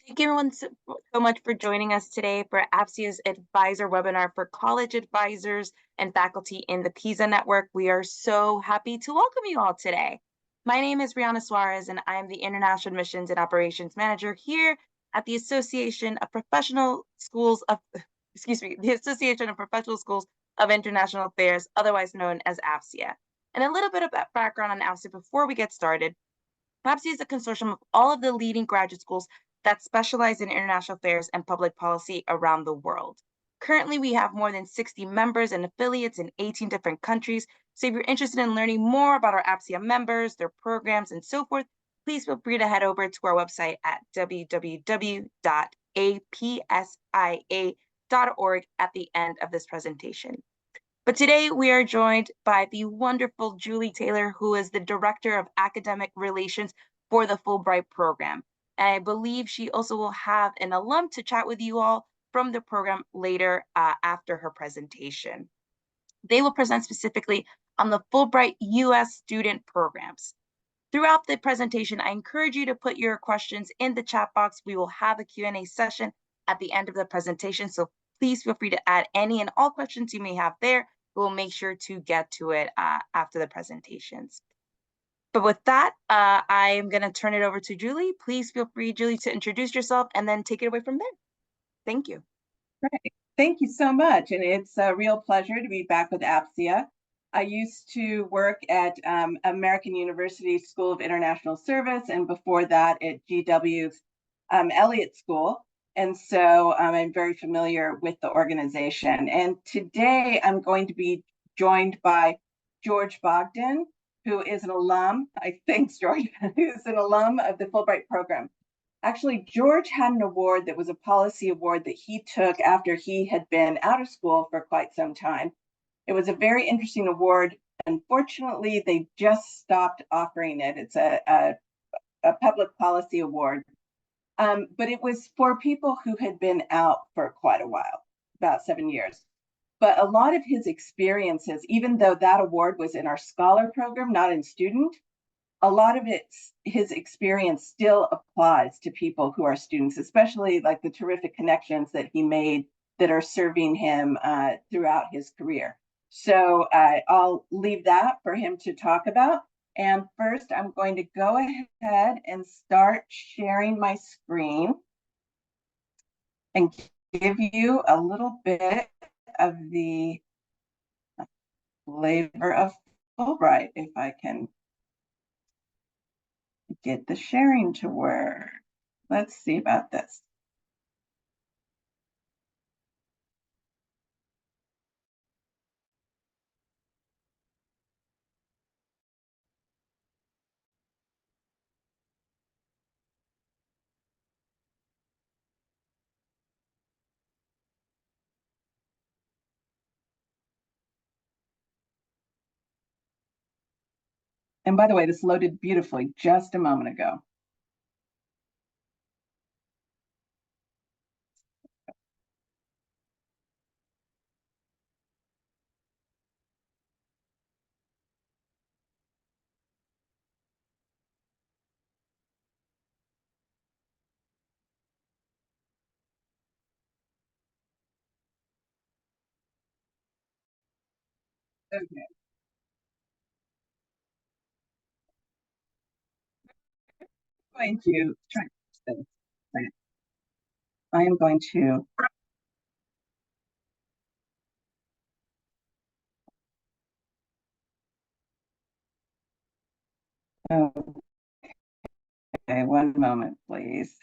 Thank you everyone so much for joining us today for APSIA's advisor webinar for college advisors and faculty in the PISA network. We are so happy to welcome you all today. My name is Rihanna Suarez, and I am the International Admissions and Operations Manager here at the Association of Professional Schools of, the Association of Professional Schools of International Affairs, otherwise known as APSIA. And a little bit of background on APSIA before we get started. APSIA is a consortium of all of the leading graduate schools that specialize in international affairs and public policy around the world. Currently, we have more than 60 members and affiliates in 18 different countries. So if you're interested in learning more about our APSIA members, their programs, and so forth, please feel free to head over to our website at www.apsia.org at the end of this presentation. But today we are joined by the wonderful Julie Taylor, who is the Director of Academic Relations for the Fulbright program. And I believe she also will have an alum to chat with you all from the program later after her presentation. They will present specifically on the Fulbright US Student Programs. Throughout the presentation, I encourage you to put your questions in the chat box. We will have a Q&A session at the end of the presentation, so please feel free to add any and all questions you may have there. We'll make sure to get to it after the presentations. But with that, I am going to turn it over to Julie. Please feel free, Julie, to introduce yourself and then take it away from there. Thank you. Great. Thank you so much. And it's a real pleasure to be back with APSIA. I used to work at American University School of International Service, and before that at GW's Elliott School. And so I'm very familiar with the organization. And today I'm going to be joined by George Bogdan, who is an alum, thanks George, who's an alum of the Fulbright program. Actually, George had an award that was a policy award that he took after he had been out of school for quite some time. It was a very interesting award. Unfortunately, they just stopped offering it. It's a public policy award. But it was for people who had been out for quite a while, about 7 years. But a lot of his experiences, even though that award was in our scholar program, not in student, a lot of his experience still applies to people who are students, especially like the terrific connections that he made that are serving him throughout his career. So I'll leave that for him to talk about. And first, I'm going to go ahead and start sharing my screen and give you a little bit of the flavor of Fulbright, if I can get the sharing to work. Let's see about this. And by the way, this loaded beautifully just a moment ago. Okay. I'm going to try this. I am going to okay, one moment, please.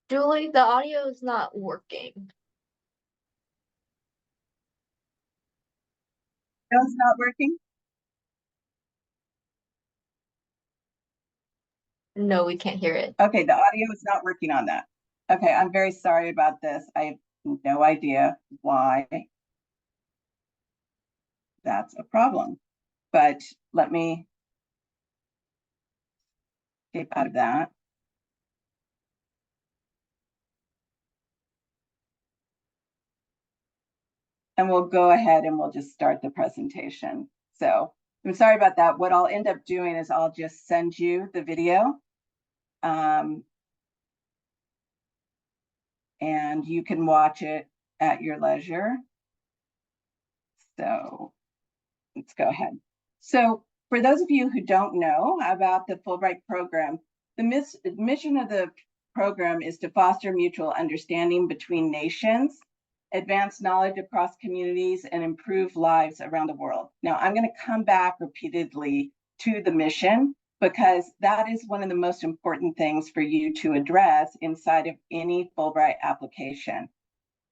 Julie, the audio is not working. No, it's not working? No, we can't hear it. Okay, the audio is not working on that. Okay, I'm very sorry about this. I have no idea why that's a problem, but let me escape out of that. And we'll go ahead and we'll just start the presentation. So I'm sorry about that. What I'll end up doing is I'll just send you the video. And you can watch it at your leisure. So let's go ahead. So for those of you who don't know about the Fulbright program, the mission of the program is to foster mutual understanding between nations, advance knowledge across communities, and improve lives around the world. Now, I'm going to come back repeatedly to the mission because that is one of the most important things for you to address inside of any Fulbright application.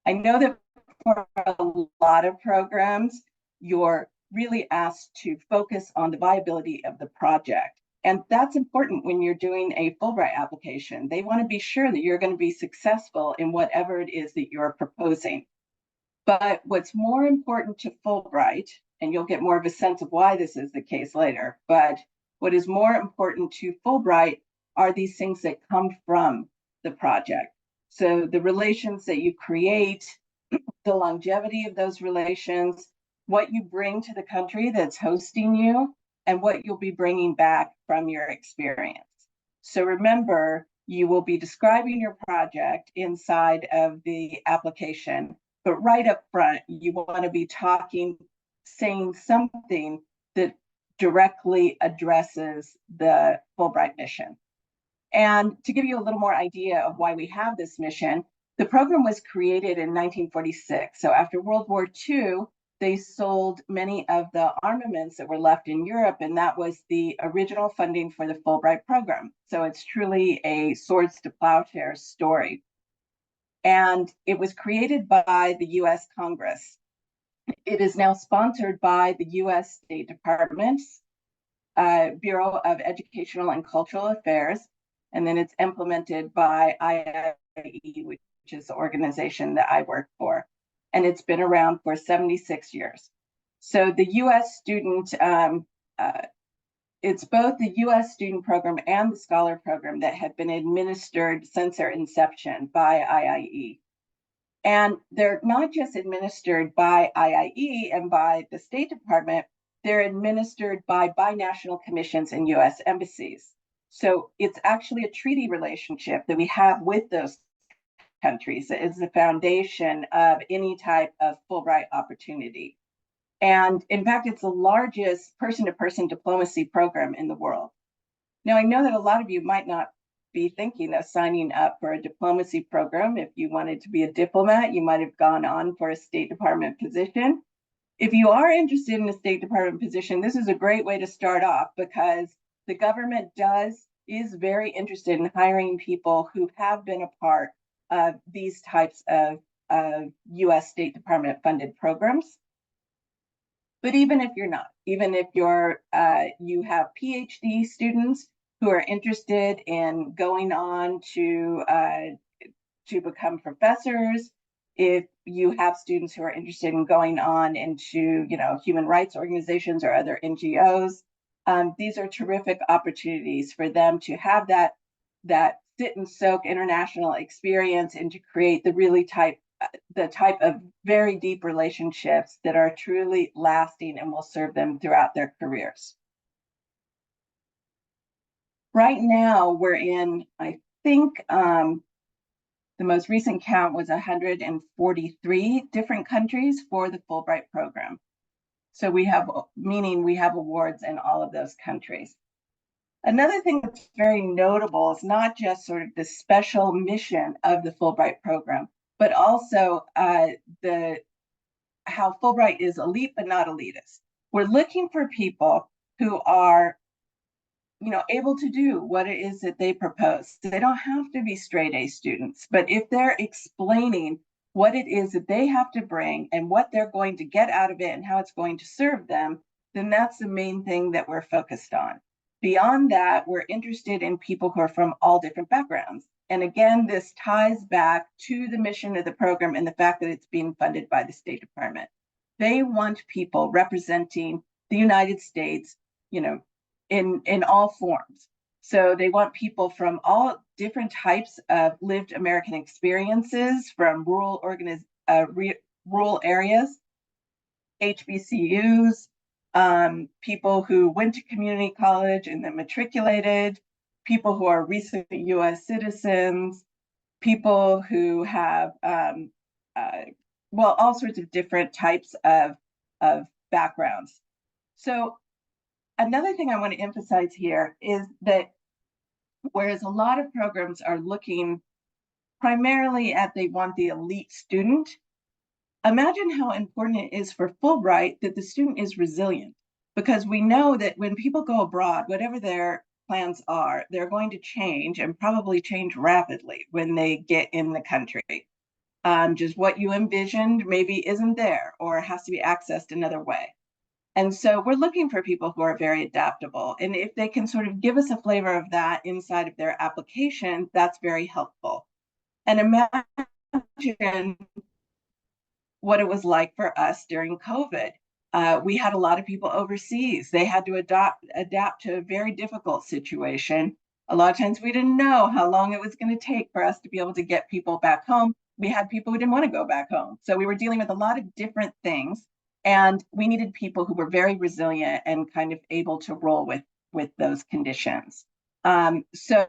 I know that for a lot of programs, you're really asked to focus on the viability of the project. And that's important when you're doing a Fulbright application. They want to be sure that you're going to be successful in whatever it is that you're proposing. But what's more important to Fulbright, and you'll get more of a sense of why this is the case later, but what is more important to Fulbright are these things that come from the project. So the relations that you create, the longevity of those relations, what you bring to the country that's hosting you, and what you'll be bringing back from your experience. So remember, you will be describing your project inside of the application, but right up front, you want to be saying something that directly addresses the Fulbright mission. And to give you a little more idea of why we have this mission, the program was created in 1946. So after World War II, they sold many of the armaments that were left in Europe, and that was the original funding for the Fulbright program. So it's truly a swords to plowshares story. And it was created by the US Congress. It is now sponsored by the US State Department's Bureau of Educational and Cultural Affairs, and then it's implemented by IIE, which is the organization that I work for. And it's been around for 76 years. So the US student, it's both the US student program and the scholar program that have been administered since their inception by IIE. And they're not just administered by IIE and by the State Department, they're administered by binational commissions and US embassies. So it's actually a treaty relationship that we have with those countries. It is the foundation of any type of Fulbright opportunity. And in fact, it's the largest person-to-person diplomacy program in the world. Now, I know that a lot of you might not be thinking of signing up for a diplomacy program. If you wanted to be a diplomat, you might have gone on for a State Department position. If you are interested in a State Department position, this is a great way to start off because the government is very interested in hiring people who have been a part of these types of US State Department funded programs. But even if you're not, even if you have PhD students who are interested in going on to become professors, if you have students who are interested in going on into human rights organizations or other NGOs, these are terrific opportunities for them to have that sit and soak international experience and to create the type of very deep relationships that are truly lasting and will serve them throughout their careers. Right now, we're in, I think, the most recent count was 143 different countries for the Fulbright program. So we have awards in all of those countries. Another thing that's very notable is not just sort of the special mission of the Fulbright program, but also how Fulbright is elite but not elitist. We're looking for people who are able to do what it is that they propose. They don't have to be straight A students, but if they're explaining what it is that they have to bring and what they're going to get out of it and how it's going to serve them, then that's the main thing that we're focused on. Beyond that, we're interested in people who are from all different backgrounds. And again, this ties back to the mission of the program and the fact that it's being funded by the State Department. They want people representing the United States, in all forms. So they want people from all different types of lived American experiences, from rural areas, HBCUs, people who went to community college and then matriculated, people who are recent US citizens, people who have, all sorts of different types of backgrounds. So another thing I want to emphasize here is that whereas a lot of programs are looking primarily at they want the elite student, imagine how important it is for Fulbright that the student is resilient, because we know that when people go abroad, whatever their plans are, they're going to change and probably change rapidly when they get in the country. Just what you envisioned maybe isn't there or has to be accessed another way. And so we're looking for people who are very adaptable. And if they can sort of give us a flavor of that inside of their application, that's very helpful. And imagine what it was like for us during COVID. We had a lot of people overseas. They had to adapt to a very difficult situation. A lot of times we didn't know how long it was going to take for us to be able to get people back home. We had people who didn't want to go back home. So we were dealing with a lot of different things. And we needed people who were very resilient and kind of able to roll with those conditions. So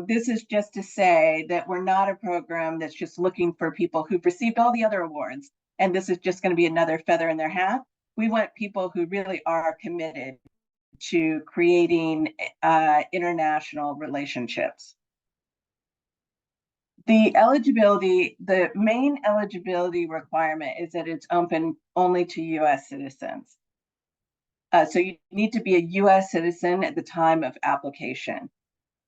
this is just to say that we're not a program that's just looking for people who've received all the other awards, and this is just going to be another feather in their hat. We want people who really are committed to creating international relationships. The main eligibility requirement is that it's open only to US citizens. So you need to be a US citizen at the time of application.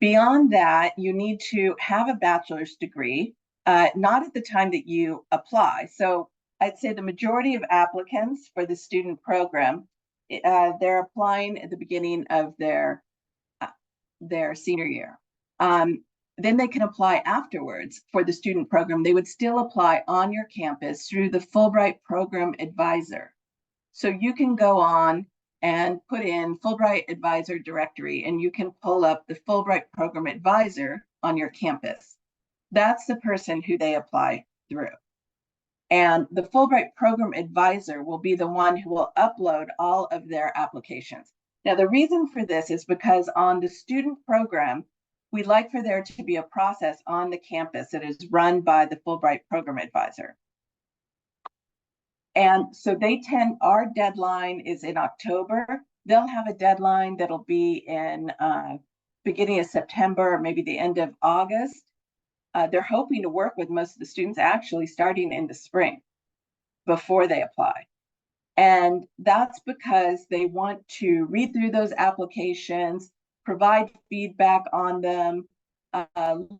Beyond that, you need to have a bachelor's degree, not at the time that you apply. So I'd say the majority of applicants for the student program, they're applying at the beginning of their senior year. Then they can apply afterwards for the student program. They would still apply on your campus through the Fulbright Program Advisor. So you can go on and put in Fulbright Advisor Directory, and you can pull up the Fulbright Program Advisor on your campus. That's the person who they apply through. And the Fulbright Program Advisor will be the one who will upload all of their applications. Now, the reason for this is because on the student program, we'd like for there to be a process on the campus that is run by the Fulbright Program Advisor. And so our deadline is in October. They'll have a deadline that'll be in beginning of September, or maybe the end of August. They're hoping to work with most of the students actually starting in the spring before they apply. And that's because they want to read through those applications, provide feedback on them,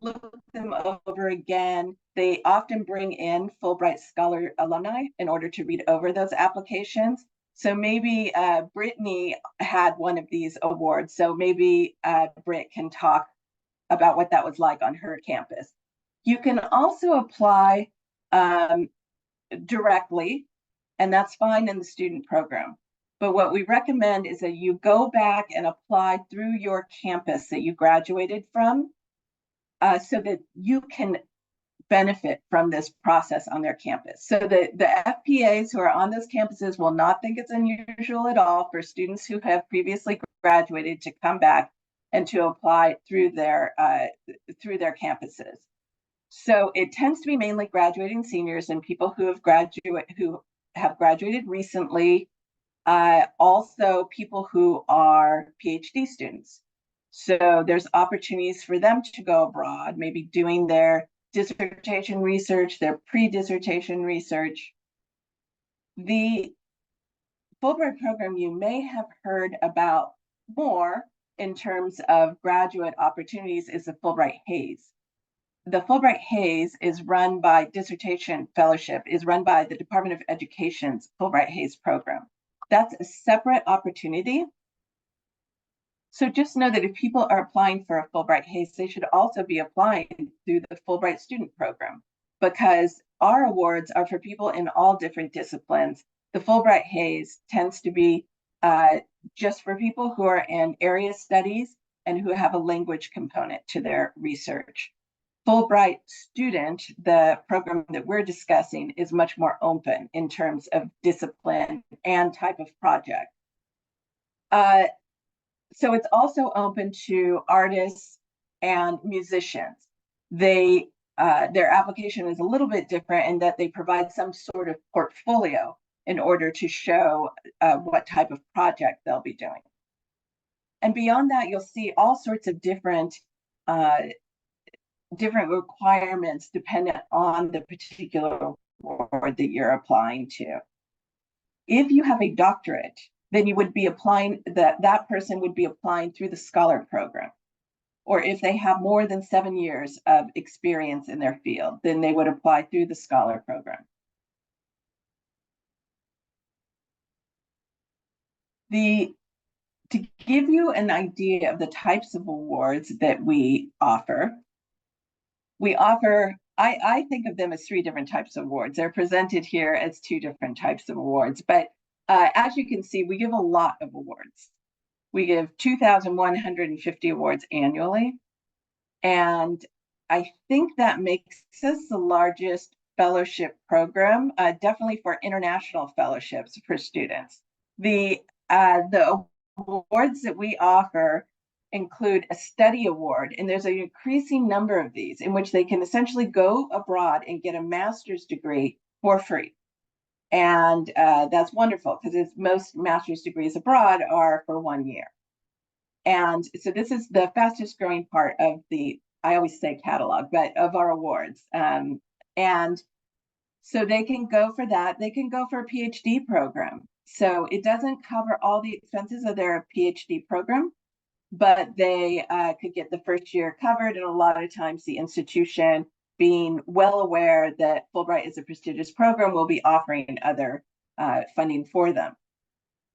look them over again. They often bring in Fulbright Scholar alumni in order to read over those applications. So maybe Brittany had one of these awards. So maybe Britt can talk about what that was like on her campus. You can also apply directly, and that's fine in the student program. But what we recommend is that you go back and apply through your campus that you graduated from, so that you can benefit from this process on their campus. So the FPAs who are on those campuses will not think it's unusual at all for students who have previously graduated to come back and to apply through their campuses. So it tends to be mainly graduating seniors and people who have graduated recently. Also people who are PhD students. So there's opportunities for them to go abroad, maybe doing their dissertation research, their pre-dissertation research. The Fulbright program you may have heard about more in terms of graduate opportunities is the Fulbright Hays. The Fulbright Hays is run by dissertation fellowship, is run by the Department of Education's Fulbright Hays program. That's a separate opportunity. So just know that if people are applying for a Fulbright Hays, they should also be applying through the Fulbright Student Program, because our awards are for people in all different disciplines. The Fulbright Hays tends to be just for people who are in area studies and who have a language component to their research. Fulbright Student, the program that we're discussing, is much more open in terms of discipline and type of project. So it's also open to artists and musicians. Their application is a little bit different in that they provide some sort of portfolio in order to show what type of project they'll be doing. And beyond that, you'll see all sorts of different requirements dependent on the particular award that you're applying to. If you have a doctorate, then you would be applying, that person would be applying through the Scholar Program. Or if they have more than 7 years of experience in their field, then they would apply through the Scholar Program. To give you an idea of the types of awards that we offer, I think of them as 3 different types of awards. They're presented here as 2 different types of awards, but as you can see, we give a lot of awards. We give 2,150 awards annually, and I think that makes us the largest fellowship program, definitely for international fellowships for students. The awards that we offer include a study award, and there's an increasing number of these in which they can essentially go abroad and get a master's degree for free. And that's wonderful, because most master's degrees abroad are for 1 year. And so this is the fastest growing part of the, I always say catalog, but of our awards. And so they can go for that. They can go for a PhD program. So it doesn't cover all the expenses of their PhD program, but they could get the first year covered. And a lot of times the institution, being well aware that Fulbright is a prestigious program, will be offering other funding for them.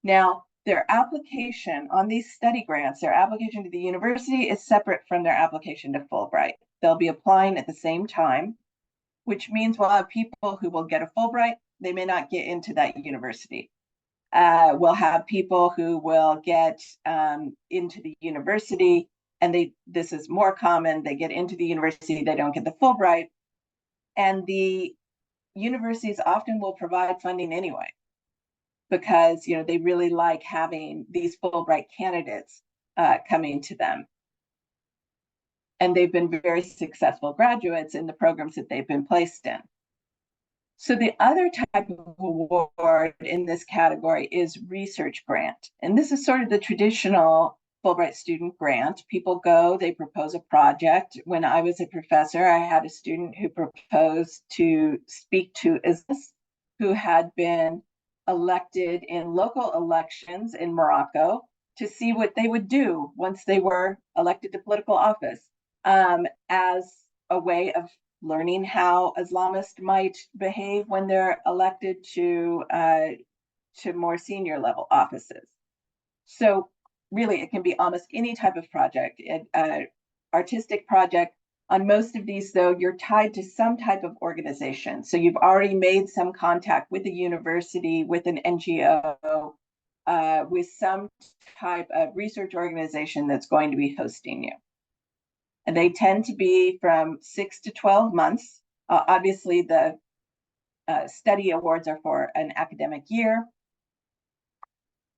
Now, their application on these study grants, their application to the university is separate from their application to Fulbright. They'll be applying at the same time, which means we'll have people who will get a Fulbright. They may not get into that university. We'll have people who will get into the university, and this is more common. They get into the university, they don't get the Fulbright, and the universities often will provide funding anyway, because they really like having these Fulbright candidates coming to them. And they've been very successful graduates in the programs that they've been placed in. So the other type of award in this category is research grant. And this is sort of the traditional Fulbright student grant. People go, they propose a project. When I was a professor, I had a student who proposed to speak to Islam, who had been elected in local elections in Morocco, to see what they would do once they were elected to political office, as a way of learning how Islamists might behave when they're elected to more senior level offices. So really, it can be almost any type of project, artistic project. On most of these, though, you're tied to some type of organization. So you've already made some contact with a university, with an NGO, with some type of research organization that's going to be hosting you. And they tend to be from 6 to 12 months. Obviously, the study awards are for an academic year.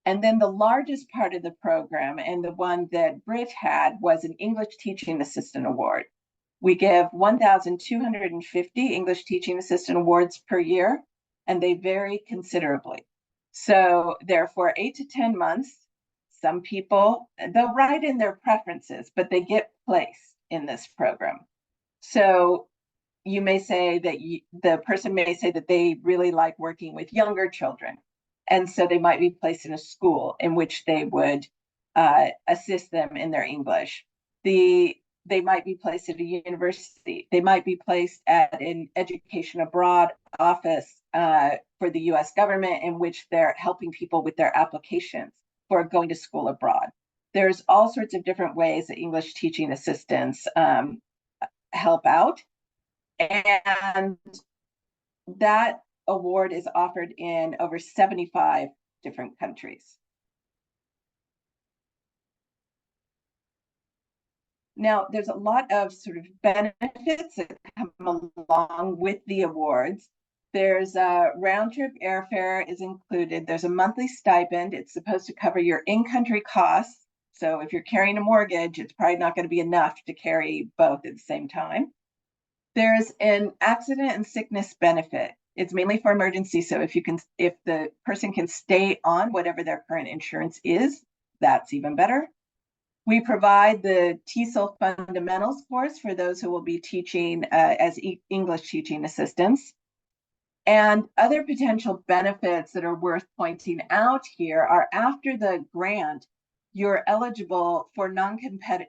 And then the largest part of the program, and the one that Britt had, was an English Teaching Assistant Award. We give 1,250 English Teaching Assistant Awards per year, and they vary considerably. So they're for 8 to 10 months. Some people, they'll write in their preferences, but they get placed in this program. So you may say that the person may say that they really like working with younger children. And so they might be placed in a school in which they would assist them in their English. They might be placed at a university. They might be placed at an education abroad office for the US government, in which they're helping people with their applications for going to school abroad. There's all sorts of different ways that English teaching assistants help out. And that award is offered in over 75 different countries. Now, there's a lot of sort of benefits that come along with the awards. There's a round trip airfare is included. There's a monthly stipend. It's supposed to cover your in-country costs. So if you're carrying a mortgage, it's probably not going to be enough to carry both at the same time. There's an accident and sickness benefit. It's mainly for emergency. So if the person can stay on whatever their current insurance is, that's even better. We provide the TESOL fundamentals course for those who will be teaching as English teaching assistants. And other potential benefits that are worth pointing out here are, after the grant, you're eligible for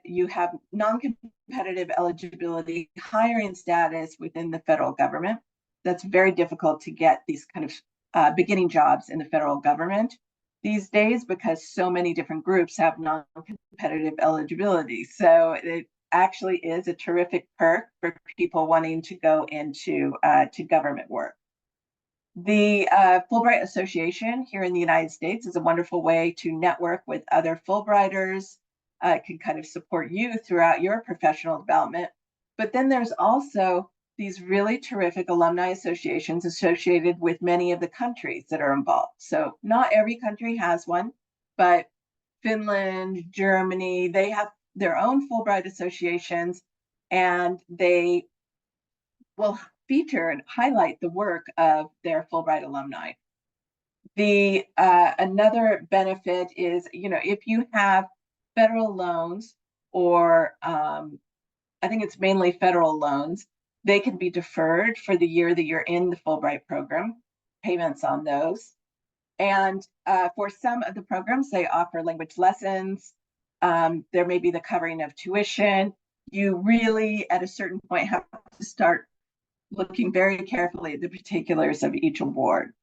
you have non-competitive eligibility, hiring status within the federal government. That's very difficult to get these kind of beginning jobs in the federal government these days, because so many different groups have non-competitive eligibility. So it actually is a terrific perk for people wanting to go into to government work. The Fulbright Association here in the United States is a wonderful way to network with other Fulbrighters. It can kind of support you throughout your professional development. But then there's also these really terrific alumni associations associated with many of the countries that are involved. So not every country has one, but Finland, Germany, they have their own Fulbright associations, and they will feature and highlight the work of their Fulbright alumni. The another benefit is, if you have federal loans, or I think it's mainly federal loans, they can be deferred for the year that you're in the Fulbright program, payments on those. And for some of the programs, they offer language lessons. There may be the covering of tuition. You really, at a certain point, have to start looking very carefully at the particulars of each award.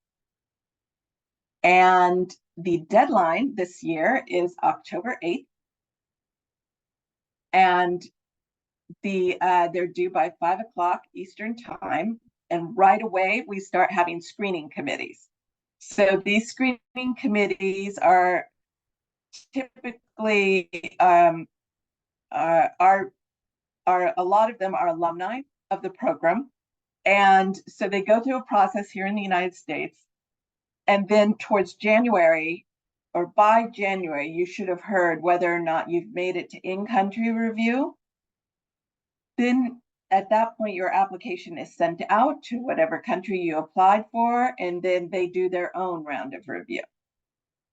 And the deadline this year is October 8th. And they're due by 5 o'clock Eastern time. And right away, we start having screening committees. So these screening committees are typically, a lot of them are alumni of the program. And so they go through a process here in the United States. And then towards January, or by January, you should have heard whether or not you've made it to in-country review. Then at that point, your application is sent out to whatever country you applied for, and then they do their own round of review.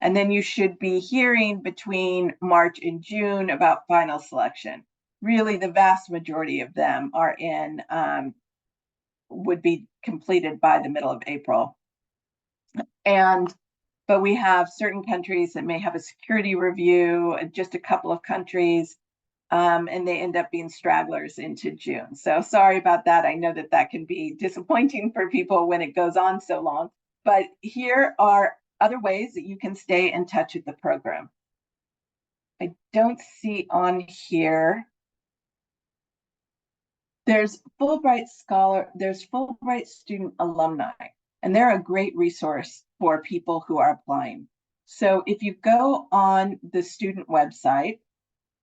And then you should be hearing between March and June about final selection. Really, the vast majority of them are would be completed by the middle of April. But we have certain countries that may have a security review, just a couple of countries, and they end up being stragglers into June. So sorry about that. I know that that can be disappointing for people when it goes on so long, but here are other ways that you can stay in touch with the program. I don't see on here. There's Fulbright student alumni, and they're a great resource for people who are applying. So if you go on the student website,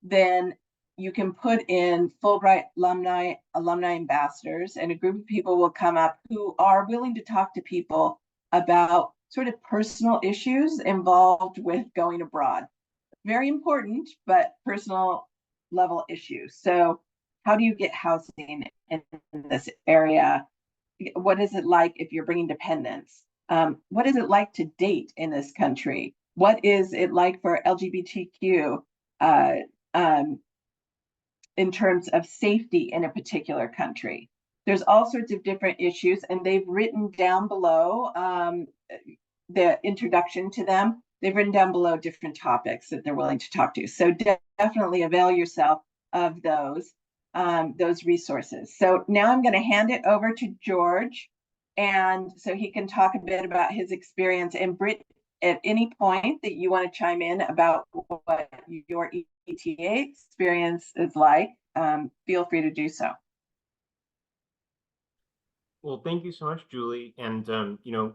then you can put in Fulbright alumni ambassadors, and a group of people will come up who are willing to talk to people about sort of personal issues involved with going abroad. Very important, but personal level issues. So how do you get housing in this area? What is it like if you're bringing dependents? What is it like to date in this country? What is it like for LGBTQ in terms of safety in a particular country? There's all sorts of different issues, and they've written down below the introduction to them they've written down below different topics that they're willing to talk to. So definitely avail yourself of those resources. So now I'm going to hand it over to George, and so he can talk a bit about his experience. And Britt, at any point that you want to chime in about what your ETA experience is like, feel free to do so. Well, thank you so much, Julie. And,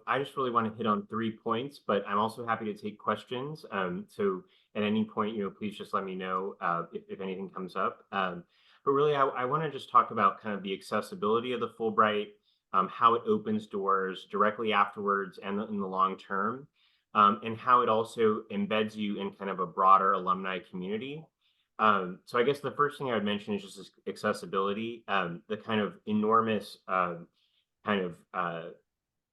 I just really want to hit on 3 points, but I'm also happy to take questions. So at any point, please just let me know if anything comes up. But really, I want to just talk about kind of the accessibility of the Fulbright, how it opens doors directly afterwards and in the long term, and how it also embeds you in kind of a broader alumni community. So I guess the first thing I would mention is just accessibility, the kind of enormous kind of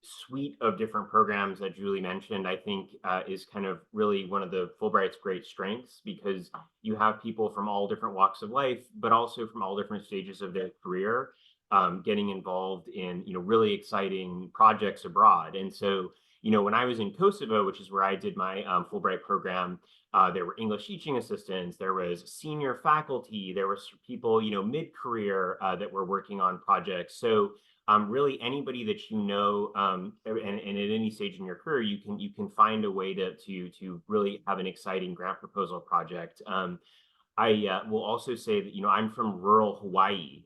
suite of different programs that Julie mentioned, I think is kind of really one of the Fulbright's great strengths, because you have people from all different walks of life, but also from all different stages of their career, getting involved in, really exciting projects abroad. And so, when I was in Kosovo, which is where I did my Fulbright program, there were English teaching assistants, there was senior faculty, there was people, mid-career that were working on projects. So really anybody that and at any stage in your career, you can find a way to really have an exciting grant proposal project. I will also say that I'm from rural Hawaii,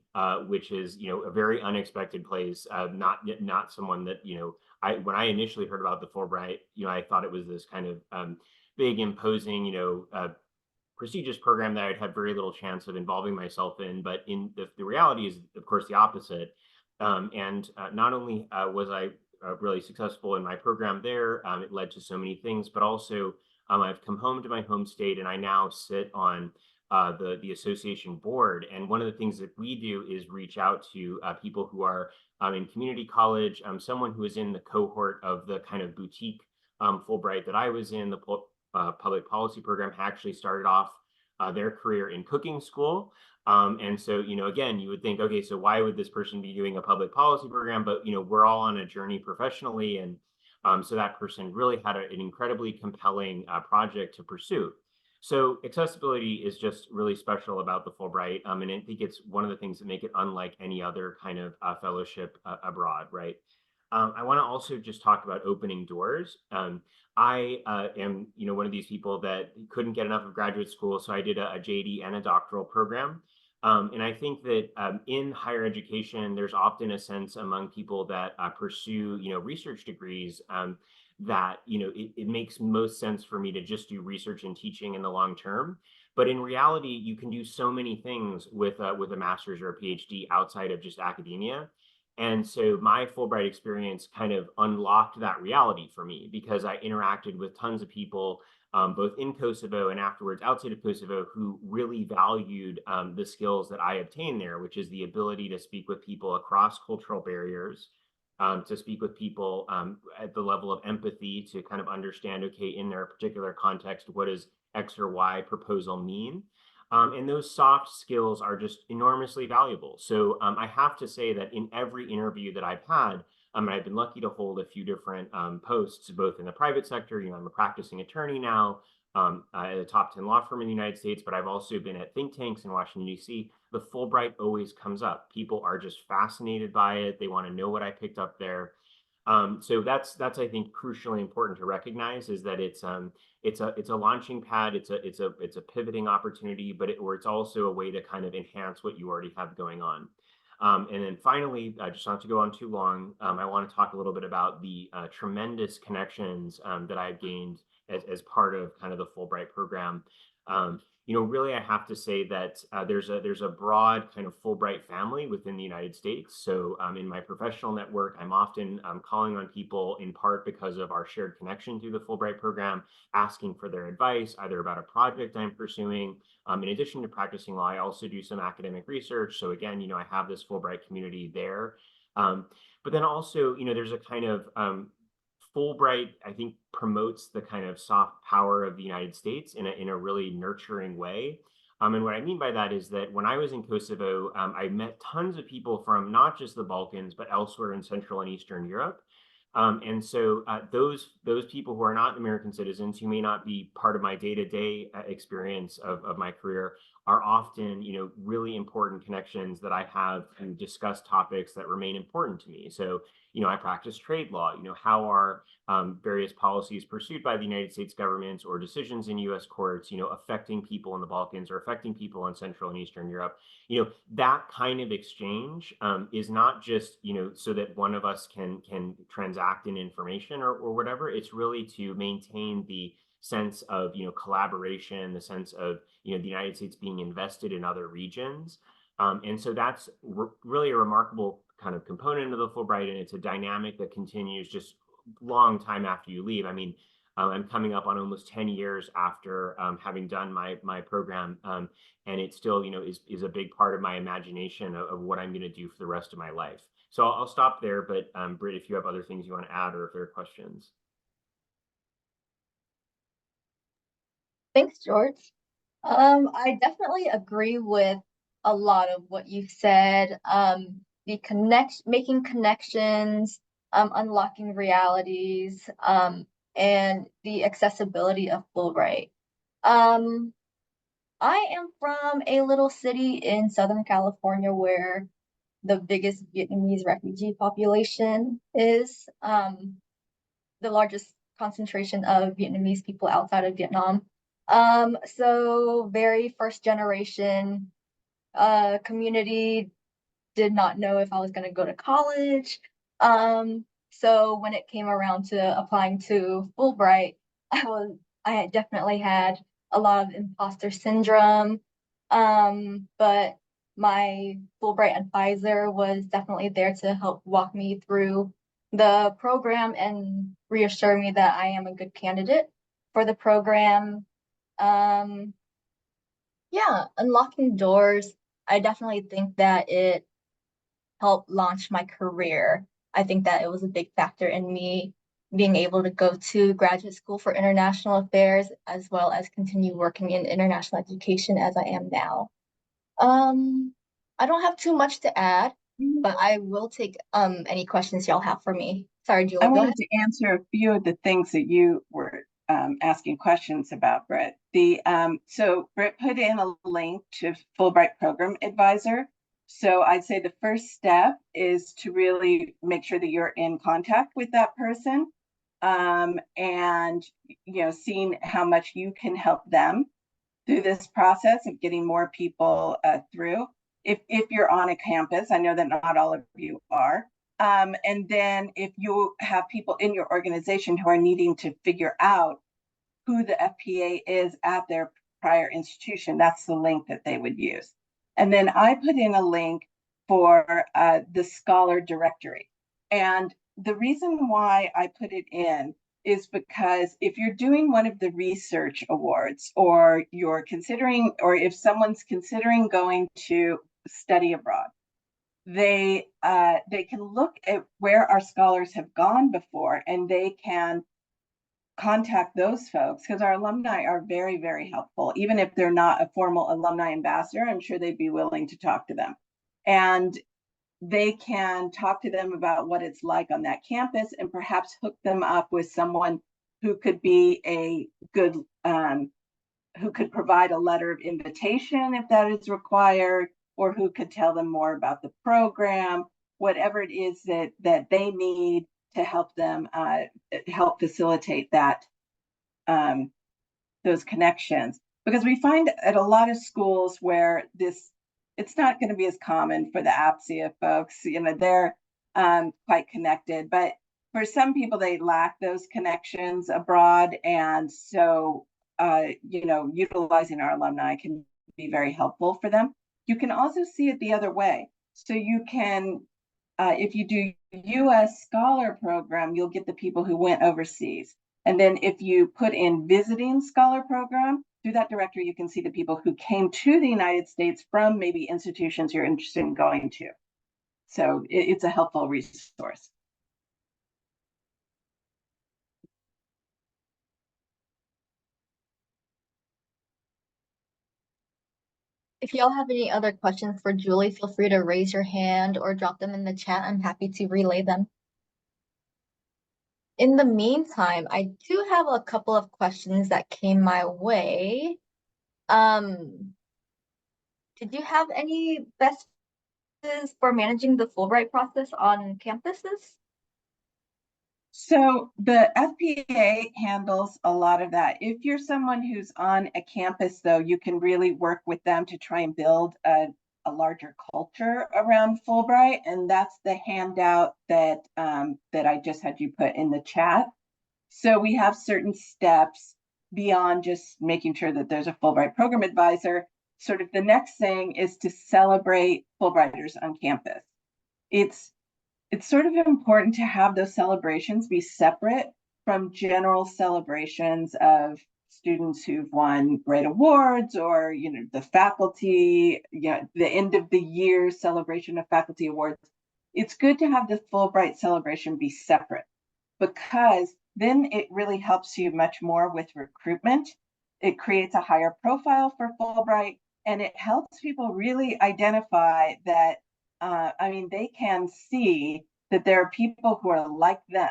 which is a very unexpected place. Not someone that when I initially heard about the Fulbright, I thought it was this kind of big, imposing, prestigious program that I'd had very little chance of involving myself in. But the reality is, of course, the opposite. And not only was I really successful in my program there, it led to so many things, but also I've come home to my home state, and I now sit on the association board. And one of the things that we do is reach out to people who are in community college, someone who is in the cohort of the kind of boutique Fulbright that I was in, the public policy program, actually started off their career in cooking school. And so, again, you would think, okay, so why would this person be doing a public policy program? But, we're all on a journey professionally. And so that person really had an incredibly compelling project to pursue. So accessibility is just really special about the Fulbright. And I think it's one of the things that make it unlike any other kind of fellowship abroad, right? I want to also just talk about opening doors. I am, one of these people that couldn't get enough of graduate school, so I did a JD and a doctoral program. And I think that in higher education, there's often a sense among people that pursue, research degrees, that, it makes most sense for me to just do research and teaching in the long term. But in reality, you can do so many things with a master's or a PhD outside of just academia. And so my Fulbright experience kind of unlocked that reality for me, because I interacted with tons of people, both in Kosovo and afterwards outside of Kosovo, who really valued the skills that I obtained there, which is the ability to speak with people across cultural barriers, to speak with people at the level of empathy, to kind of understand, okay, in their particular context, what does X or Y proposal mean? And those soft skills are just enormously valuable. So I have to say that in every interview that I've had, and I've been lucky to hold a few different posts, both in the private sector. I'm a practicing attorney now at a top 10 law firm in the United States, but I've also been at think tanks in Washington, D.C. The Fulbright always comes up. People are just fascinated by it. They want to know what I picked up there. So that's I think crucially important to recognize, is that it's a launching pad, it's a pivoting opportunity, but it's also a way to kind of enhance what you already have going on. And then finally, just not to go on too long, I want to talk a little bit about the tremendous connections that I've gained as part of kind of the Fulbright program. Really, I have to say that there's a broad kind of Fulbright family within the United States. So in my professional network, I'm often calling on people, in part because of our shared connection through the Fulbright program, asking for their advice, either about a project I'm pursuing. In addition to practicing law, I also do some academic research. So again, I have this Fulbright community there. But then also, there's a kind of Fulbright, I think, promotes the kind of soft power of the United States in a really nurturing way. And what I mean by that is that when I was in Kosovo, I met tons of people from not just the Balkans, but elsewhere in Central and Eastern Europe. And so those people who are not American citizens, who may not be part of my day-to-day experience of my career, are often, really important connections that I have to discuss topics that remain important to me. So, I practice trade law. How are various policies pursued by the United States government or decisions in U.S. courts, affecting people in the Balkans or affecting people in Central and Eastern Europe? That kind of exchange is not just, so that one of us can transact in information or whatever. It's really to maintain the sense of, collaboration, the sense of, the United States being invested in other regions. And so that's really a remarkable kind of component of the Fulbright, and it's a dynamic that continues just long time after you leave. I mean, I'm coming up on almost 10 years after having done my program, and it still, is a big part of my imagination of what I'm going to do for the rest of my life. So I'll stop there, but Britt, if you have other things you want to add or if there are questions. Thanks, George. I definitely agree with a lot of what you've said. Making connections, unlocking realities, and the accessibility of Fulbright. I am from a little city in Southern California where the biggest Vietnamese refugee population is, the largest concentration of Vietnamese people outside of Vietnam. So very first generation community, did not know if I was going to go to college. So when it came around to applying to Fulbright, I had definitely had a lot of imposter syndrome. But my Fulbright advisor was definitely there to help walk me through the program and reassure me that I am a good candidate for the program. Yeah, unlocking doors. I definitely think that it helped launch my career. I think that it was a big factor in me being able to go to graduate school for international affairs as well as continue working in international education as I am now. I don't have too much to add, but I will take any questions y'all have for me. Sorry, Julie, I go ahead. wanted to answer a few of the things that you were asking questions about, Britt. So Britt put in a link to Fulbright Program Advisor. So I'd say the first step is to really make sure that you're in contact with that person, and seeing how much you can help them through this process of getting more people through. If you're on a campus, I know that not all of you are. And then if you have people in your organization who are needing to figure out who the FPA is at their prior institution, that's the link that they would use. And then I put in a link for the scholar directory. And the reason why I put it in is because if you're doing one of the research awards, or you're considering, or if someone's considering going to study abroad, they can look at where our scholars have gone before, and they can contact those folks, because our alumni are very, very helpful. Even if they're not a formal alumni ambassador, I'm sure they'd be willing to talk to them. And they can talk to them about what it's like on that campus, and perhaps hook them up with someone who could be a good, who could provide a letter of invitation if that is required, or who could tell them more about the program, whatever it is that they need to help them help facilitate that, those connections. Because we find at a lot of schools where it's not going to be as common for the APSIA folks, they're quite connected, but for some people, they lack those connections abroad. And so, utilizing our alumni can be very helpful for them. You can also see it the other way. So you can, if you do US Scholar Program, you'll get the people who went overseas. And then if you put in Visiting Scholar Program, through that directory, you can see the people who came to the United States from maybe institutions you're interested in going to. So it's a helpful resource. If y'all have any other questions for Julie, feel free to raise your hand or drop them in the chat. I'm happy to relay them. In the meantime, I do have a couple of questions that came my way. Um, did you have any best practices for managing the Fulbright process on campuses? So the FPA handles a lot of that. If you're someone who's on a campus, though, you can really work with them to try and build a larger culture around Fulbright. And that's the handout that that I just had you put in the chat. So we have certain steps beyond just making sure that there's a Fulbright program advisor. Sort of the next thing is to celebrate Fulbrighters on campus. It's sort of important to have those celebrations be separate from general celebrations of students who've won great awards, or the faculty, the end of the year celebration of faculty awards. It's good to have the Fulbright celebration be separate, because then it really helps you much more with recruitment. It creates a higher profile for Fulbright, and it helps people really identify that they can see that there are people who are like them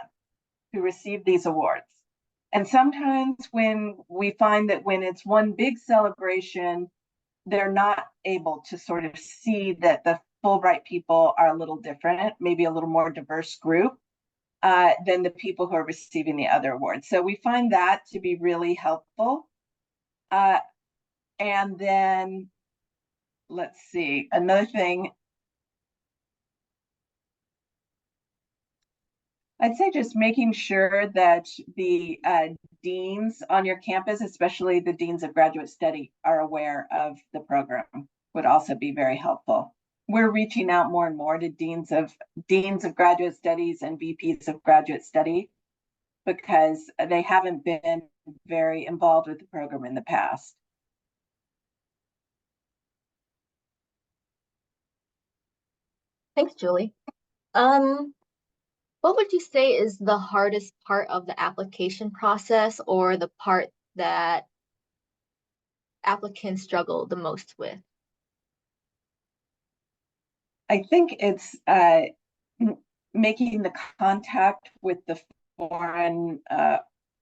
who receive these awards. And sometimes when we find that when it's one big celebration, they're not able to sort of see that the Fulbright people are a little different, maybe a little more diverse group than the people who are receiving the other awards. So we find that to be really helpful. And then let's see, another thing, I'd say just making sure that the deans on your campus, especially the deans of graduate study, are aware of the program would also be very helpful. We're reaching out more and more to deans of graduate studies and VPs of graduate study, because they haven't been very involved with the program in the past. Thanks, Julie. What would you say is the hardest part of the application process, or the part that applicants struggle the most with? I think it's making the contact with the foreign,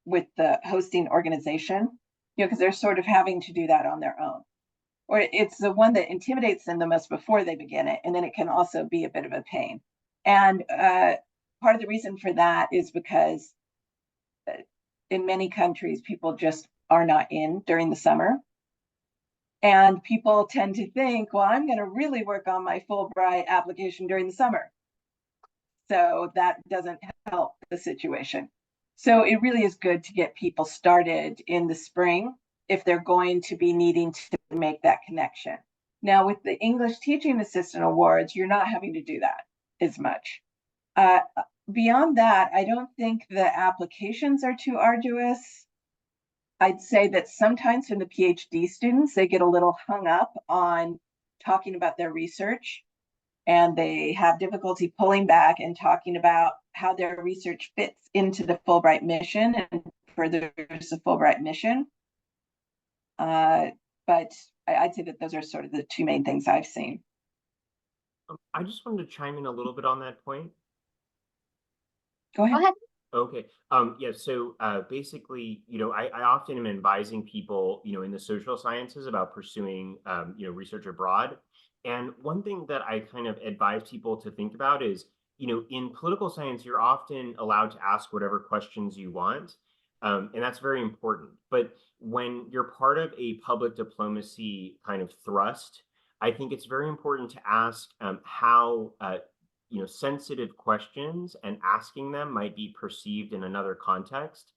with the hosting organization, because they're sort of having to do that on their own. Or it's the one that intimidates them the most before they begin it, and then it can also be a bit of a pain. And part of the reason for that is because in many countries, people just are not in during the summer. And people tend to think, well, I'm going to really work on my Fulbright application during the summer. So that doesn't help the situation. So it really is good to get people started in the spring if they're going to be needing to make that connection. Now, with the English Teaching Assistant Awards, you're not having to do that as much. Beyond that, I don't think the applications are too arduous. I'd say that sometimes from the PhD students, they get a little hung up on talking about their research, and they have difficulty pulling back and talking about how their research fits into the Fulbright mission and furthers the Fulbright mission. But I'd say that those are sort of the two main things I've seen. I just wanted to chime in a little bit on that point. Go ahead. Go ahead. Okay. Yeah. So basically, I often am advising people, in the social sciences about pursuing, research abroad. And one thing that I kind of advise people to think about is, in political science, you're often allowed to ask whatever questions you want. And that's very important. But when you're part of a public diplomacy kind of thrust, I think it's very important to ask how sensitive questions and asking them might be perceived in another context.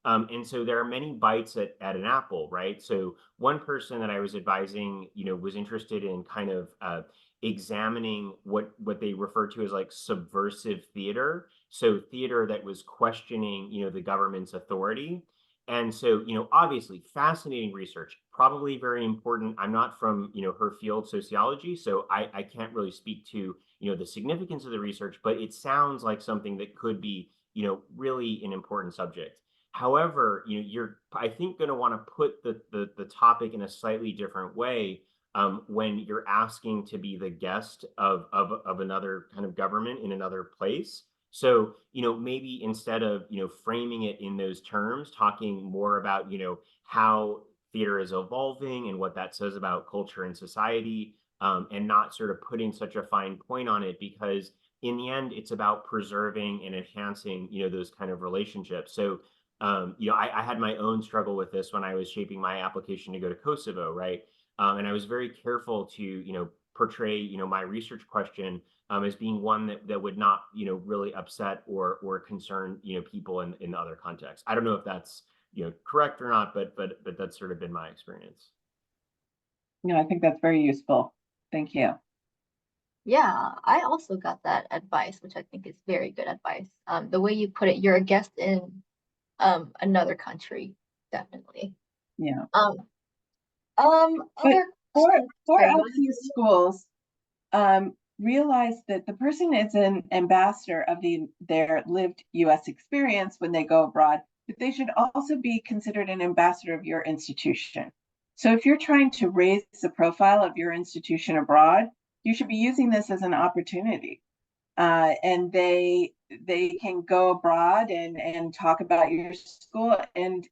And so there are many bites at an apple, right? So one person that I was advising, was interested in kind of examining what they refer to as like subversive theater. So theater that was questioning, the government's authority. And so, obviously fascinating research, probably very important. I'm not from, her field, sociology, so I can't really speak to, the significance of the research, but it sounds like something that could be, really an important subject. However, you're, I think, going to want to put the topic in a slightly different way when you're asking to be the guest of another kind of government in another place. So, maybe instead of, framing it in those terms, talking more about, how theater is evolving and what that says about culture and society, and not sort of putting such a fine point on it, because in the end, it's about preserving and enhancing, those kind of relationships. So, I had my own struggle with this when I was shaping my application to go to Kosovo, right? And I was very careful to, portray, my research question as being one that would not, really upset or concern, people in the other contexts. I don't know if that's, correct or not, but that's sort of been my experience. I think that's very useful. Thank you. Yeah, I also got that advice, which I think is very good advice. The way you put it, you're a guest in another country, definitely. Yeah. But But other for questions APSIA schools, realize that the person is an ambassador of their lived U.S. experience when they go abroad, but they should also be considered an ambassador of your institution. So if you're trying to raise the profile of your institution abroad, you should be using this as an opportunity. And they can go abroad and talk about your school. And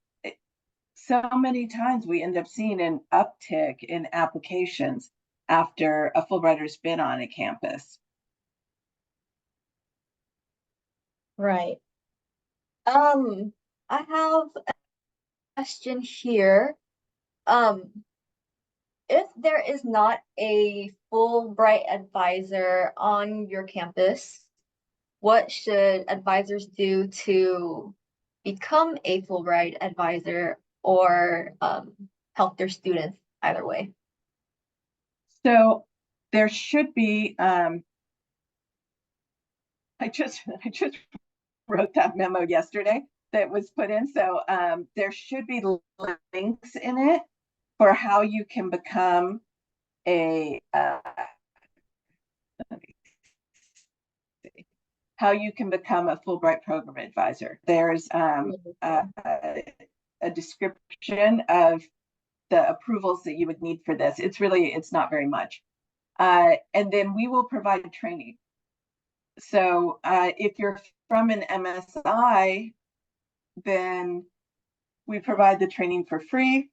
so many times we end up seeing an uptick in applications after a Fulbrighter's been on a campus. Right. I have a question here. If there is not a Fulbright advisor on your campus, what should advisors do to become a Fulbright advisor or help their students either way? So there should be, I just wrote that memo yesterday that was put in. So there should be links in it for how you can become a Fulbright program advisor. There's a description of the approvals that you would need for this. It's not very much. And then we will provide training. So if you're from an MSI, then we provide the training for free.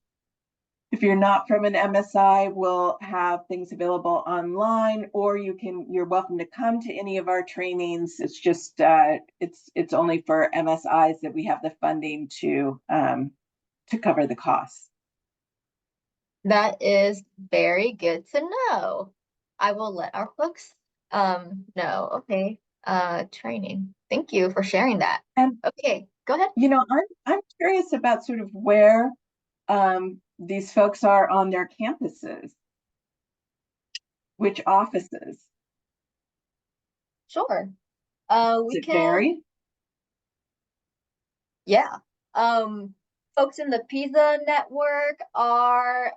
If you're not from an MSI, we'll have things available online, or you're welcome to come to any of our trainings. It's just it's only for MSIs that we have the funding to cover the costs. That is very good to know. I will let our folks know. Okay. Training. Thank you for sharing that. And okay, go ahead. I'm curious about sort of where these folks are on their campuses. Which offices? Sure. We can vary? Yeah. Folks in the PISA network are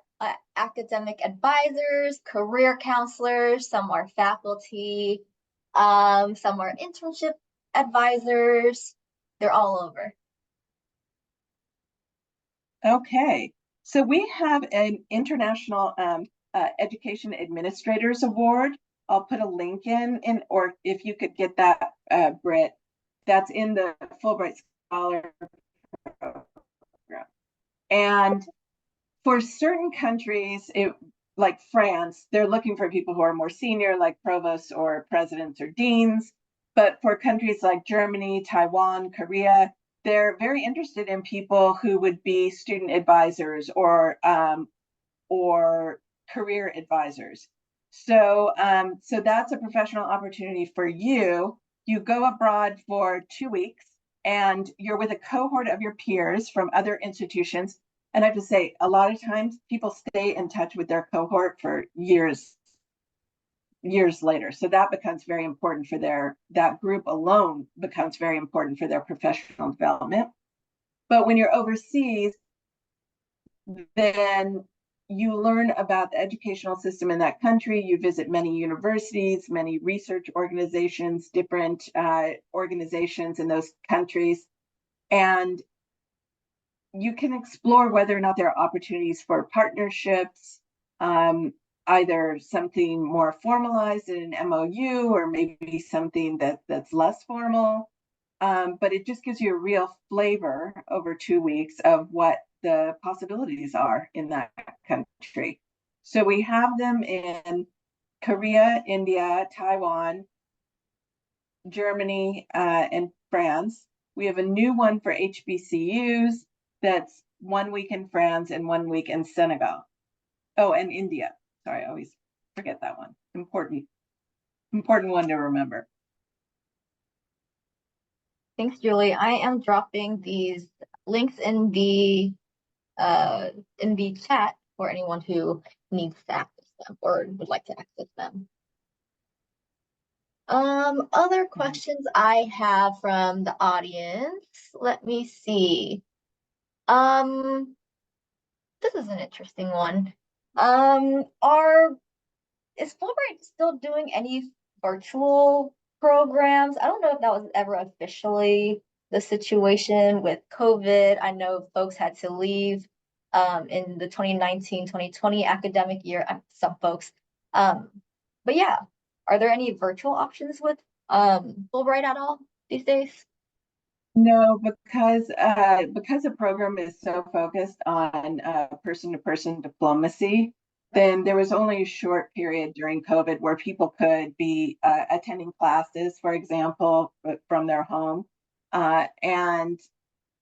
academic advisors, career counselors, some are faculty, some are internship advisors. They're all over. Okay, so we have an International Education Administrators Award. I'll put a link in, or if you could get that, Britt, that's in the Fulbright Scholar Program. And for certain countries, like France, they're looking for people who are more senior, like provosts or presidents or deans. But for countries like Germany, Taiwan, Korea, they're very interested in people who would be student advisors or career advisors. So that's a professional opportunity for you. You go abroad for 2 weeks and you're with a cohort of your peers from other institutions. And I have to say, a lot of times people stay in touch with their cohort for years later. So that becomes very important for that group alone becomes very important for their professional development. But when you're overseas, then you learn about the educational system in that country. You visit many universities, many research organizations, different organizations in those countries. And you can explore whether or not there are opportunities for partnerships. either something more formalized in an MOU or maybe something that's less formal. But it just gives you a real flavor over 2 weeks of what the possibilities are in that country. So we have them in Korea, India, Taiwan, Germany, and France. We have a new one for HBCUs that's 1 week in France and 1 week in Senegal. Oh, and India. Sorry, I always forget that one. Important one to remember. Thanks, Julie. I am dropping these links in the chat for anyone who needs to access them or would like to access them. Other questions I have from the audience. Let me see. This is an interesting one. Is Fulbright still doing any virtual programs? I don't know if that was ever officially the situation with COVID. I know folks had to leave in the 2019-2020 academic year, some folks. But yeah, are there any virtual options with Fulbright at all these days? No, because the program is so focused on person-to-person diplomacy, then there was only a short period during COVID where people could be attending classes, for example, from their home. And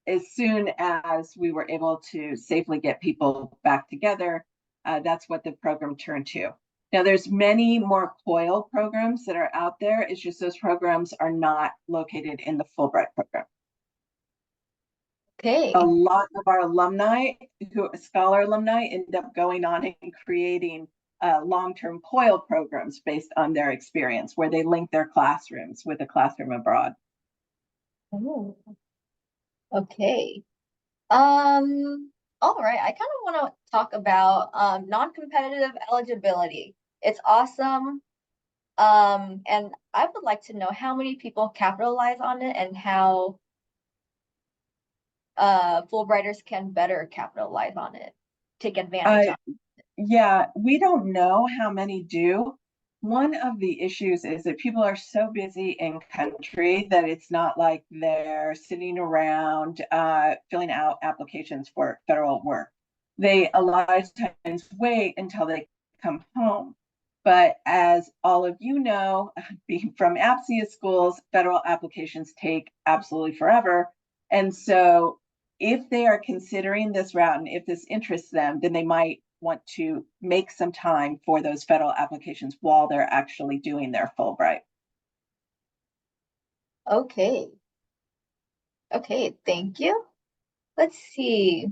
as soon as we were able to safely get people back together, that's what the program turned to. Now, there's many more COIL programs that are out there. It's just those programs are not located in the Fulbright program. Okay. A lot of our alumni, scholar alumni, end up going on and creating long-term COIL programs based on their experience, where they link their classrooms with a classroom abroad. Ooh. Okay. All right. I kind of want to talk about non-competitive eligibility. It's awesome. And I would like to know how many people capitalize on it and how Fulbrighters can better capitalize on it, take advantage of it. Yeah, we don't know how many do. One of the issues is that people are so busy in country that it's not like they're sitting around filling out applications for federal work. They a lot of times wait until they come home. But as all of you know, being from APSIA schools, federal applications take absolutely forever. And so if they are considering this route and if this interests them, then they might want to make some time for those federal applications while they're actually doing their Fulbright. Okay. Okay, thank you. Let's see.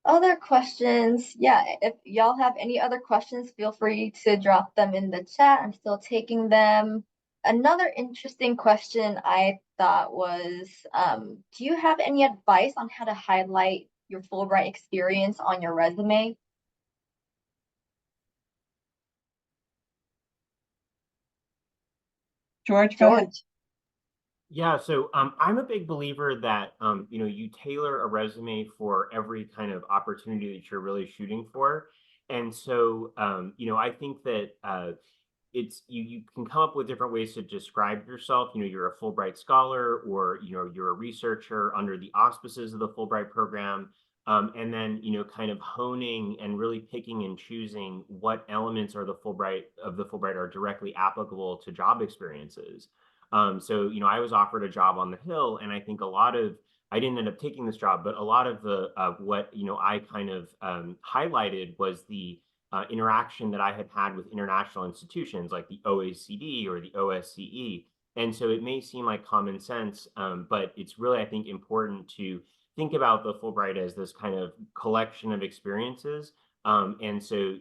Other questions? Yeah, if y'all have any other questions, feel free to drop them in the chat. I'm still taking them. Another interesting question I thought was, do you have any advice on how to highlight your Fulbright experience on your resume? George, go ahead. Yeah, so I'm a big believer that you tailor a resume for every kind of opportunity that you're really shooting for. And so I think that it's you can come up with different ways to describe yourself. You're a Fulbright scholar, or you're a researcher under the auspices of the Fulbright program. And then kind of honing and really picking and choosing what elements are the Fulbright are directly applicable to job experiences. So I was offered a job on the Hill, and I think I didn't end up taking this job, but a lot of the what I kind of highlighted was the interaction that I had had with international institutions like the OECD or the OSCE. And so it may seem like common sense, but it's really, I think, important to think about the Fulbright as this kind of collection of experiences. And so,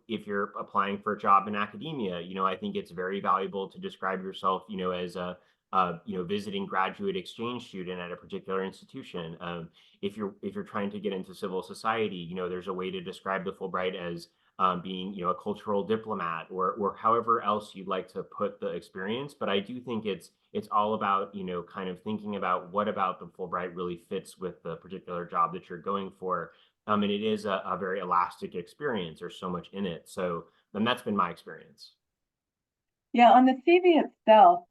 if you're applying for a job in academia, I think it's very valuable to describe yourself, as a visiting graduate exchange student at a particular institution. If you're trying to get into civil society, there's a way to describe the Fulbright as being, a cultural diplomat, or however else you'd like to put the experience. But I do think it's all about, kind of thinking about what about the Fulbright really fits with the particular job that you're going for. And it is a very elastic experience. There's so much in it. So then that's been my experience. Yeah, on the CV itself,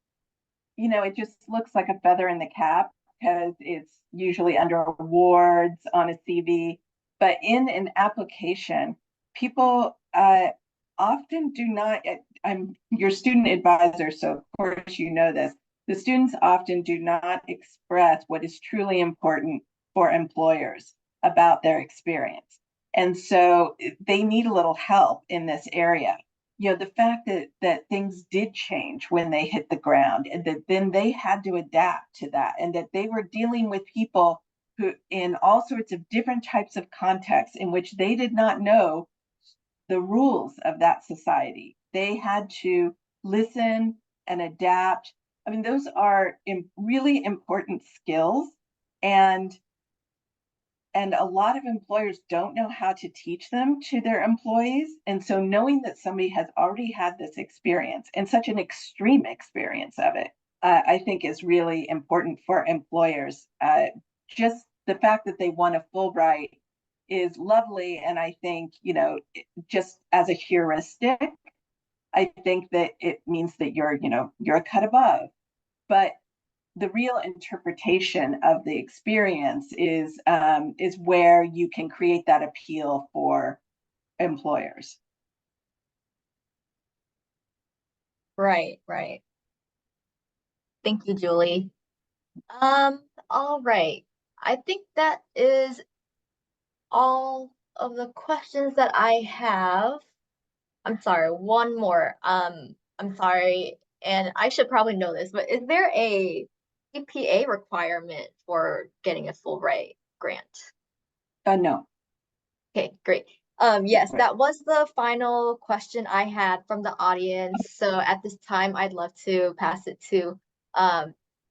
it just looks like a feather in the cap because it's usually under awards on a CV. But in an application, people often do not. I'm your student advisor, so of course you know this. The students often do not express what is truly important for employers about their experience. And so they need a little help in this area. The fact that things did change when they hit the ground, and that then they had to adapt to that, and that they were dealing with people who in all sorts of different types of contexts in which they did not know the rules of that society. They had to listen and adapt. I mean, those are really important skills, and a lot of employers don't know how to teach them to their employees. And so knowing that somebody has already had this experience, and such an extreme experience of it, I think is really important for employers. Just the fact that they won a Fulbright is lovely. And I think, just as a heuristic, I think that it means that you're a cut above. But the real interpretation of the experience is where you can create that appeal for employers. Right, right. Thank you, Julie. All right. I think that is all of the questions that I have. I'm sorry, one more. I'm sorry, and I should probably know this, but is there a APA requirement for getting a Fulbright grant? No. Okay, great. Yes, that was the final question I had from the audience. So at this time, I'd love to pass it to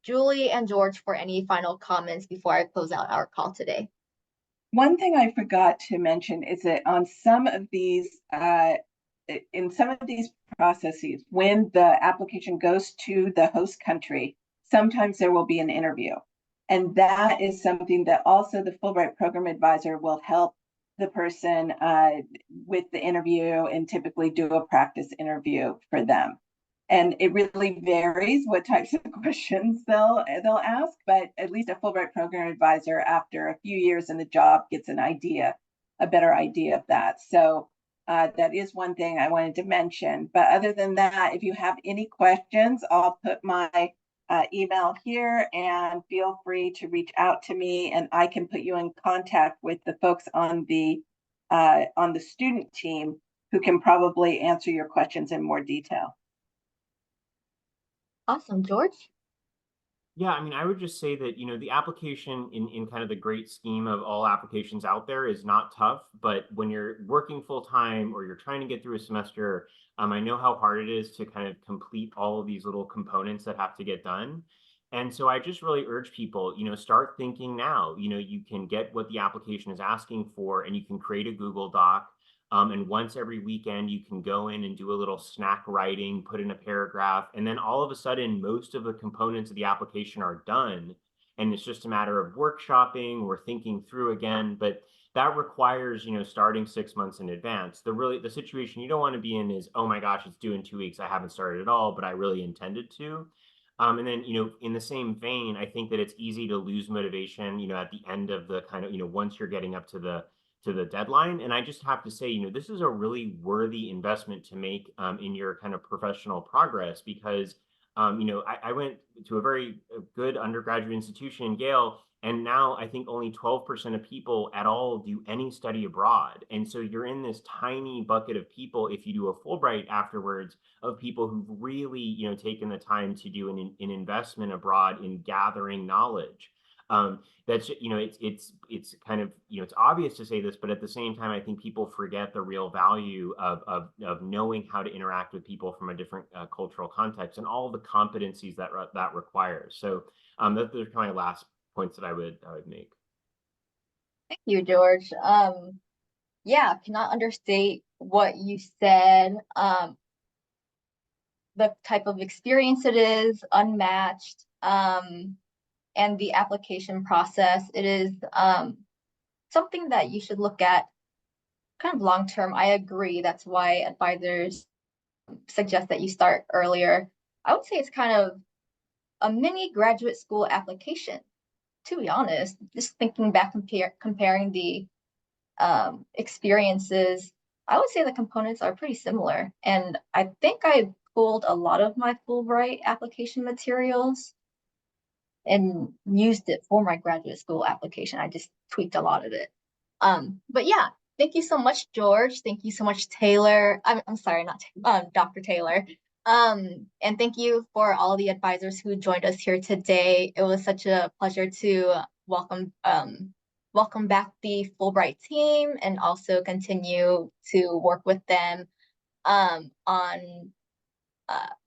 Julie and George for any final comments before I close out our call today. One thing I forgot to mention is that on some of these, in some of these processes, when the application goes to the host country, sometimes there will be an interview. And that is something that also the Fulbright Program Advisor will help the person with the interview, and typically do a practice interview for them. And it really varies what types of questions they'll ask, but at least a Fulbright Program Advisor, after a few years in the job, gets a better idea of that. So that is one thing I wanted to mention. But other than that, if you have any questions, I'll put my email here, and feel free to reach out to me, and I can put you in contact with the folks on the student team who can probably answer your questions in more detail. Awesome, George. Yeah, I mean, I would just say that, the application in kind of the great scheme of all applications out there is not tough, but when you're working full time or you're trying to get through a semester, I know how hard it is to kind of complete all of these little components that have to get done. And so I just really urge people, start thinking now. You can get what the application is asking for, and you can create a Google Doc. And once every weekend, you can go in and do a little snack writing, put in a paragraph, and then all of a sudden, most of the components of the application are done. And it's just a matter of workshopping or thinking through again. But that requires, starting 6 months in advance. The situation you don't want to be in is, oh my gosh, it's due in 2 weeks. I haven't started at all, but I really intended to. And then, in the same vein, I think that it's easy to lose motivation, at the end of the kind of, once you're getting up to the deadline. And I just have to say, this is a really worthy investment to make in your kind of professional progress, because, I went to a very good undergraduate institution in Yale, and now I think only 12% of people at all do any study abroad. And so you're in this tiny bucket of people, if you do a Fulbright afterwards, of people who've really, taken the time to do an investment abroad in gathering knowledge. That's it's kind of, it's obvious to say this, but at the same time, I think people forget the real value of knowing how to interact with people from a different cultural context, and all the competencies that requires. So those are kind of my last points that I would make. Thank you, George. Yeah, cannot understate what you said. The type of experience it is unmatched. And the application process, it is something that you should look at kind of long term. I agree. That's why advisors suggest that you start earlier. I would say it's kind of a mini graduate school application, to be honest. Just thinking back, comparing the experiences, I would say the components are pretty similar. And I think I pulled a lot of my Fulbright application materials and used it for my graduate school application. I just tweaked a lot of it. But yeah, thank you so much, George. Thank you so much, Taylor. I'm sorry, not Dr. Taylor. And thank you for all the advisors who joined us here today. It was such a pleasure to welcome back the Fulbright team and also continue to work with them on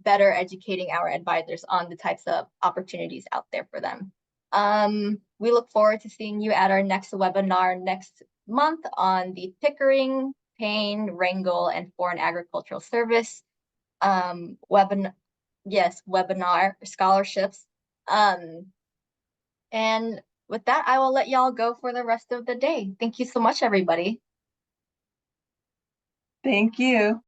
better educating our advisors on the types of opportunities out there for them. We look forward to seeing you at our next webinar next month on the Pickering, Payne, Wrangell, and Foreign Agricultural Service webinar scholarships. And with that, I will let y'all go for the rest of the day. Thank you so much, everybody. Thank you.